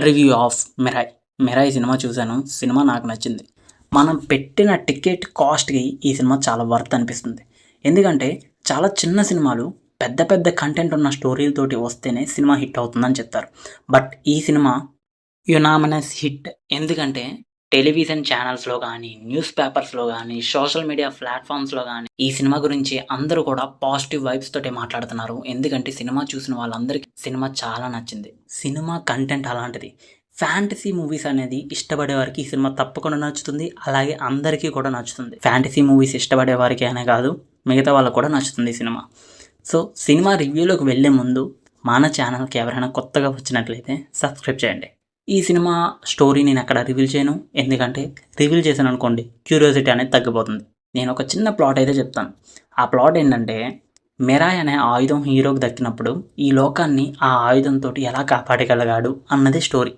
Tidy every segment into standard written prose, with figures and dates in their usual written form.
Review of Mirai. Mirai cinema చూశాను. Cinema నాకు నచ్చింది. మనం పెట్టిన టికెట్ కాస్ట్‌కి ఈ సినిమా చాలా వర్త్ అనిపిస్తుంది. ఎందుకంటే చాలా చిన్న సినిమాలు పెద్ద పెద్ద కంటెంట్ ఉన్న స్టోరీలతోటి వస్తేనే సినిమా హిట్ అవుతుందని చెప్తారు. బట్ ఈ సినిమా యునానిమస్ హిట్. ఎందుకంటే టెలివిజన్ ఛానల్స్‌లో గానీ, న్యూస్ పేపర్స్‌లో గానీ, సోషల్ మీడియా ప్లాట్‌ఫామ్స్‌లో గానీ ఈ సినిమా గురించి అందరూ కూడా పాజిటివ్ వైబ్స్ తోటే మాట్లాడుతున్నారు. ఎందుకంటే సినిమా చూసిన వాళ్ళందరికీ సినిమా చాలా నచ్చింది. సినిమా కంటెంట్ అలాంటిది. ఫ్యాంటసీ మూవీస్ అనేది ఇష్టపడే వారికి ఈ సినిమా తప్పకుండా నచ్చుతుంది. అలాగే అందరికీ కూడా నచ్చుతుంది. ఫ్యాంటసీ మూవీస్ ఇష్టపడే వారికి అనే కాదు, మిగతా వాళ్ళకి కూడా నచ్చుతుంది ఈ సినిమా. సో సినిమా రివ్యూలోకి వెళ్ళే ముందు మన ఛానల్‌కి ఎవరైనా కొత్తగా వచ్చినట్లయితే సబ్స్క్రైబ్ చేయండి. ఈ సినిమా స్టోరీ నేను అక్కడ రివీల్ చేయను. ఎందుకంటే రివీల్ చేశాను అనుకోండి క్యూరియాసిటీ అనేది తగ్గిపోతుంది. నేను ఒక చిన్న ప్లాట్ అయితే చెప్తాను. ఆ ప్లాట్ ఏంటంటే మిరాయ్ అనే ఆయుధం హీరోకి దక్కినప్పుడు ఈ లోకాన్ని ఆ ఆయుధంతో ఎలా కాపాడగలిగాడు అన్నది స్టోరీ.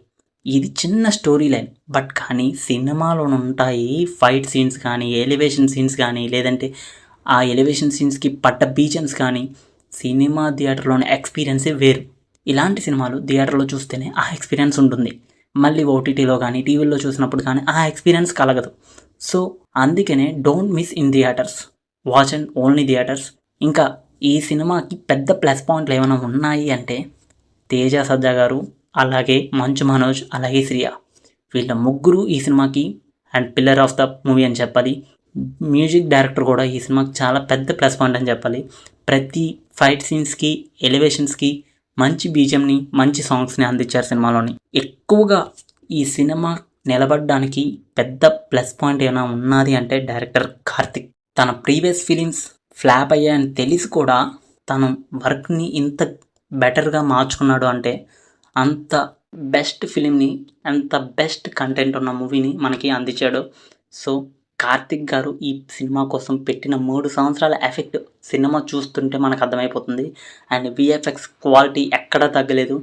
ఇది చిన్న స్టోరీ లైన్. బట్ కానీ సినిమాలో ఉంటాయి ఫైట్ సీన్స్ కానీ, ఎలివేషన్ సీన్స్ కానీ, లేదంటే ఆ ఎలివేషన్ సీన్స్కి పట్ట బీజమ్స్ కానీ సినిమా థియేటర్లోని ఎక్స్పీరియన్సే వేరు. ఇలాంటి సినిమాలు థియేటర్లో చూస్తేనే ఆ ఎక్స్పీరియన్స్ ఉంటుంది. మళ్ళీ ఓటీటీలో కానీ, టీవీలో చూసినప్పుడు కానీ ఆ ఎక్స్పీరియన్స్ కలగదు. సో అందుకనే don't miss in theatres, watch and only theatres. ఇంకా ఈ సినిమాకి పెద్ద ప్లస్ పాయింట్లు ఏమైనా ఉన్నాయి అంటే తేజ సజ్జా గారు, అలాగే మంచు మనోజ్, అలాగే శ్రియ, వీళ్ళ ముగ్గురు ఈ సినిమాకి and pillar of the movie అని చెప్పాలి. మ్యూజిక్ డైరెక్టర్ కూడా ఈ సినిమాకి చాలా పెద్ద ప్లస్ పాయింట్ అని చెప్పాలి. ప్రతి ఫైట్ సీన్స్కి, ఎలివేషన్స్కి మంచి బీజిఎంని, మంచి సాంగ్స్ని అందించారు సినిమాలోని. ఎక్కువగా ఈ సినిమా నిలబడడానికి పెద్ద ప్లస్ పాయింట్ ఏమైనా ఉన్నది అంటే డైరెక్టర్ కార్తిక్. తన ప్రీవియస్ ఫిలిమ్స్ ఫ్లాప్ అయ్యాయని తెలిసి కూడా తను వర్క్ని ఇంత బెటర్గా మార్చుకున్నాడు అంటే అంత బెస్ట్ ఫిలింని, అంత బెస్ట్ కంటెంట్ ఉన్న మూవీని మనకి అందించాడు. సో కార్తిక్ గారు ఈ సినిమా కోసం పెట్టిన 3 సంవత్సరాల ఎఫెక్ట్ సినిమా చూస్తుంటే మనకు అర్థమైపోతుంది. అండ్ విఎఫ్ఎక్స్ క్వాలిటీ ఎక్కడా తగ్గలేదు.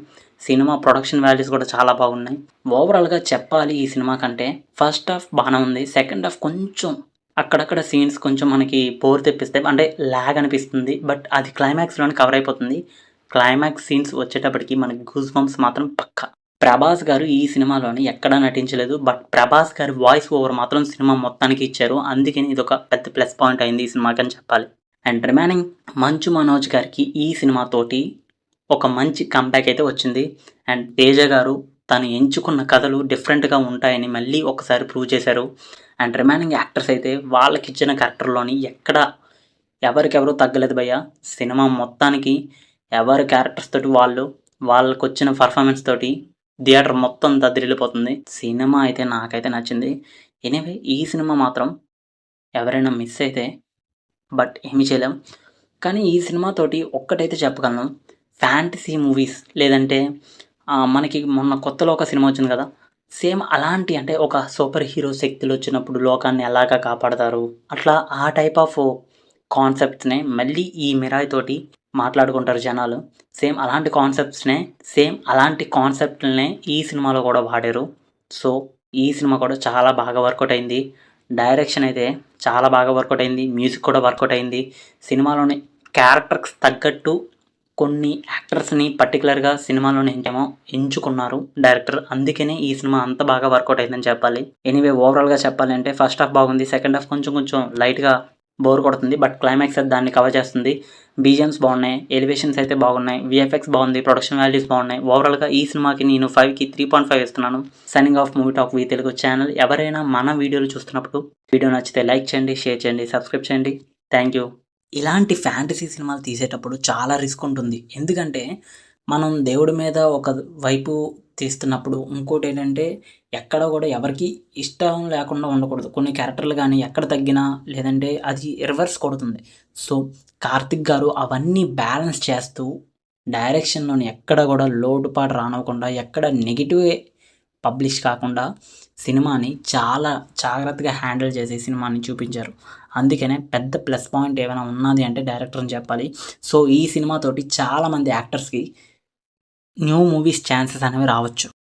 సినిమా ప్రొడక్షన్ వాల్యూస్ కూడా చాలా బాగున్నాయి. ఓవరాల్గా చెప్పాలి ఈ సినిమా కంటే ఫస్ట్ హాఫ్ బాగానే ఉంది. సెకండ్ హాఫ్ కొంచెం అక్కడక్కడ సీన్స్ కొంచెం మనకి బోర్ తెప్పిస్తాయి, అంటే ల్యాగ్ అనిపిస్తుంది. బట్ అది క్లైమాక్స్లోనే కవర్ అయిపోతుంది. క్లైమాక్స్ సీన్స్ వచ్చేటప్పటికి మనకి గూస్ బంప్స్ మాత్రం పక్కా. ప్రభాస్ గారు ఈ సినిమాలోని ఎక్కడా నటించలేదు. బట్ ప్రభాస్ గారి వాయిస్ ఓవర్ మాత్రం సినిమా మొత్తానికి ఇచ్చారు. అందుకని ఇది ఒక పెద్ద ప్లస్ పాయింట్ అయింది ఈ సినిమాకి అని చెప్పాలి. అండ్ రిమైనింగ్ మంచు మనోజ్ గారికి ఈ సినిమాతోటి ఒక మంచి కంబ్యాక్ అయితే వచ్చింది. అండ్ తేజ గారు తను ఎంచుకున్న కథలు డిఫరెంట్గా ఉంటాయని మళ్ళీ ఒకసారి ప్రూవ్ చేశారు. అండ్ రిమైనింగ్ యాక్టర్స్ అయితే వాళ్ళకి ఇచ్చిన క్యారెక్టర్లోని ఎక్కడ ఎవరికెవరూ తగ్గలేదు భయ్య. సినిమా మొత్తానికి ఎవరి క్యారెక్టర్స్ తోటి వాళ్ళకి వచ్చిన పర్ఫార్మెన్స్ తోటి థియేటర్ మొత్తం దద్దరిల్లిపోతుంది. సినిమా అయితే నాకైతే నచ్చింది. ఎనీవే ఈ సినిమా మాత్రం ఎవరైనా మిస్ అయితే బట్ ఏమీ చేయలేం. కానీ ఈ సినిమాతోటి ఒక్కటైతే చెప్పగలను, ఫ్యాంటసీ మూవీస్ లేదంటే మనకి మొన్న కొత్తలో ఒక సినిమా వచ్చింది కదా, సేమ్ అలాంటి, అంటే ఒక సూపర్ హీరో శక్తులు వచ్చినప్పుడు లోకాన్ని ఎలాగా కాపాడతారు, అట్లా ఆ టైప్ ఆఫ్ కాన్సెప్ట్స్నే మళ్ళీ ఈ మిరాయ్ తోటి మాట్లాడుకుంటారు జనాలు. సేమ్ అలాంటి కాన్సెప్ట్లనే ఈ సినిమాలో కూడా వాడారు. సో ఈ సినిమా కూడా చాలా బాగా వర్కౌట్ అయింది. డైరెక్షన్ అయితే చాలా బాగా వర్కౌట్ అయింది. మ్యూజిక్ కూడా వర్కౌట్ అయింది. సినిమాలోని క్యారెక్టర్కి తగ్గట్టు కొన్ని యాక్టర్స్ని పర్టికులర్గా సినిమాలోనే ఎంచుకున్నారు డైరెక్టర్. అందుకనే ఈ సినిమా అంత బాగా వర్కౌట్ అయిందని చెప్పాలి. ఎనీవే ఓవరాల్గా చెప్పాలి అంటే ఫస్ట్ హాఫ్ బాగుంది. సెకండ్ హాఫ్ కొంచెం లైట్గా బోర్ కొడుతుంది. బట్ క్లైమాక్స్ అయితే దాన్ని కవర్ చేస్తుంది. బీజిఎమ్స్ బాగున్నాయి, ఎలివేషన్స్ అయితే బాగున్నాయి, విఎఫ్ఎక్స్ బాగుంది, ప్రొడక్షన్ వాల్యూస్ బాగున్నాయి. ఓవరాల్గా ఈ సినిమాకి నేను 5కి 3.5 ఇస్తున్నాను. సైనింగ్ ఆఫ్ మూవీ టాక్ వి తెలుగు ఛానల్. ఎవరైనా మన వీడియోలు చూస్తున్నప్పుడు వీడియో నచ్చితే లైక్ చేయండి, షేర్ చేయండి, సబ్స్క్రైబ్ చేయండి. Thank you. ఇలాంటి ఫ్యాంటసీ సినిమాలు తీసేటప్పుడు చాలా రిస్క్ ఉంటుంది. ఎందుకంటే మనం దేవుడి మీద ఒక వైపు తీస్తున్నప్పుడు ఇంకోటి ఏంటంటే ఎక్కడ కూడా ఎవరికి ఇష్టం లేకుండా ఉండకూడదు. కొన్ని క్యారెక్టర్లు కానీ ఎక్కడ తగ్గినా లేదంటే అది రివర్స్ కొడుతుంది. సో కార్తిక్ గారు అవన్నీ బ్యాలెన్స్ చేస్తూ డైరెక్షన్లోని ఎక్కడ కూడా లోటుపాటు రానివ్వకుండా, ఎక్కడ నెగిటివ్ పబ్లిష్ కాకుండా సినిమాని చాలా జాగ్రత్తగా హ్యాండిల్ చేసి సినిమాని చూపించారు. అందుకనే పెద్ద ప్లస్ పాయింట్ ఏమైనా ఉన్నది అంటే డైరెక్టర్ అని చెప్పాలి. సో ఈ సినిమాతోటి చాలామంది యాక్టర్స్కి న్యూ మూవీస్ ఛాన్సెస్ అనేవి రావచ్చు.